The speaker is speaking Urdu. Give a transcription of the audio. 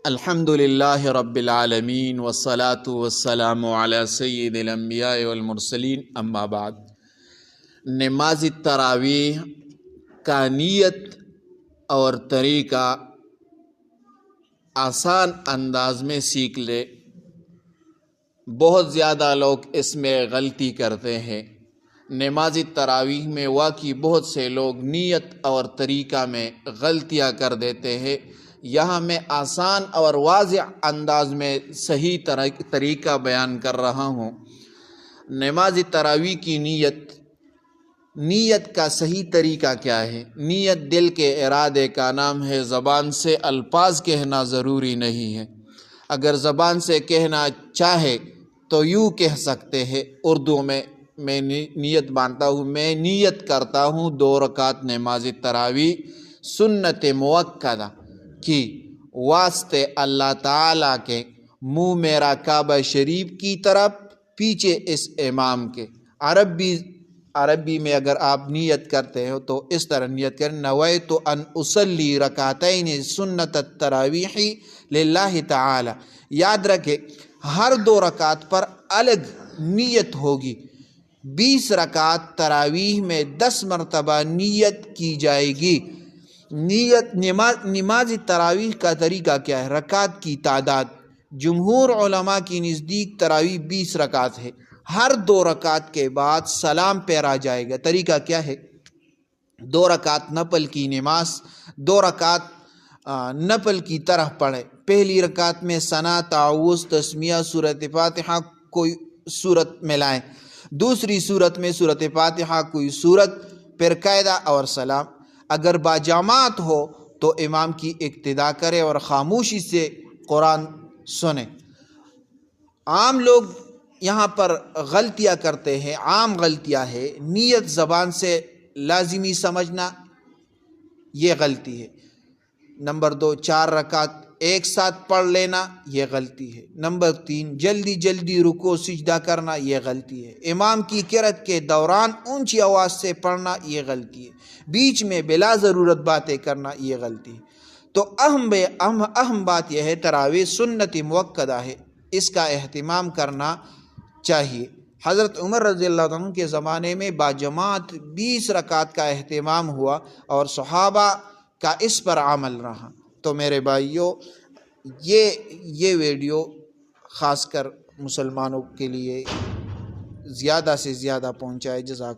الحمدللہ رب العالمین والصلاة والسلام علی سید الانبیاء والمرسلین، اما بعد۔ نماز تراویح کا نیت اور طریقہ آسان انداز میں سیکھ لے۔ بہت زیادہ لوگ اس میں غلطی کرتے ہیں۔ نماز تراویح میں واقعی بہت سے لوگ نیت اور طریقہ میں غلطیاں کر دیتے ہیں۔ یہاں میں آسان اور واضح انداز میں صحیح طریقہ بیان کر رہا ہوں۔ نماز تراویح کی نیت کا صحیح طریقہ کیا ہے؟ نیت دل کے ارادے کا نام ہے، زبان سے الفاظ کہنا ضروری نہیں ہے۔ اگر زبان سے کہنا چاہے تو یوں کہہ سکتے ہیں اردو میں نیت باندھتا ہوں، میں نیت کرتا ہوں 2 رکعت نماز تراویح سنت موقدہ کی واسطے اللہ تعالیٰ کے، منہ میرا کعبہ شریف کی طرف، پیچھے اس امام کے۔ عربی میں اگر آپ نیت کرتے ہو تو اس طرح نیت کریں، نویت ان اصلی رکعتین سنت التراویح للہ تعالی۔ یاد رکھے ہر 2 رکعت پر الگ نیت ہوگی۔ 20 رکعت تراویح میں 10 مرتبہ نیت کی جائے گی۔ نماز تراویح کا طریقہ کیا ہے؟ رکعت کی تعداد، جمہور علماء کی نزدیک تراویح 20 رکعت ہے۔ ہر 2 رکعت کے بعد سلام پھیرا جائے گا۔ طریقہ کیا ہے؟ 2 رکعت نفل کی نماز، 2 رکعت نفل کی طرح پڑھے۔ پہلی رکعت میں ثنا، تعوذ، تسمیہ، سورۃ فاتحہ کوئی سورت ملائیں۔ دوسری صورت میں سورۃ فاتحہ کوئی سورت، پھر قاعدہ اور سلام۔ اگر باجماعت ہو تو امام کی اقتداء کرے اور خاموشی سے قرآن سنے۔ عام لوگ یہاں پر غلطیاں کرتے ہیں، عام غلطیاں ہے۔ نیت زبان سے لازمی سمجھنا، یہ غلطی ہے۔ نمبر 2، 4 رکعت ایک ساتھ پڑھ لینا، یہ غلطی ہے۔ نمبر 3، جلدی رکوع سجدہ کرنا، یہ غلطی ہے۔ امام کی قرأت کے دوران اونچی آواز سے پڑھنا، یہ غلطی ہے۔ بیچ میں بلا ضرورت باتیں کرنا، یہ غلطی ہے۔ تو اہم بات یہ ہے، تراویح سنت موقدہ ہے، اس کا اہتمام کرنا چاہیے۔ حضرت عمر رضی اللہ عنہ کے زمانے میں باجماعت 20 رکعت کا اہتمام ہوا اور صحابہ کا اس پر عمل رہا۔ تو میرے بھائیوں، یہ ویڈیو خاص کر مسلمانوں کے لیے زیادہ سے زیادہ پہنچائے۔ جزاک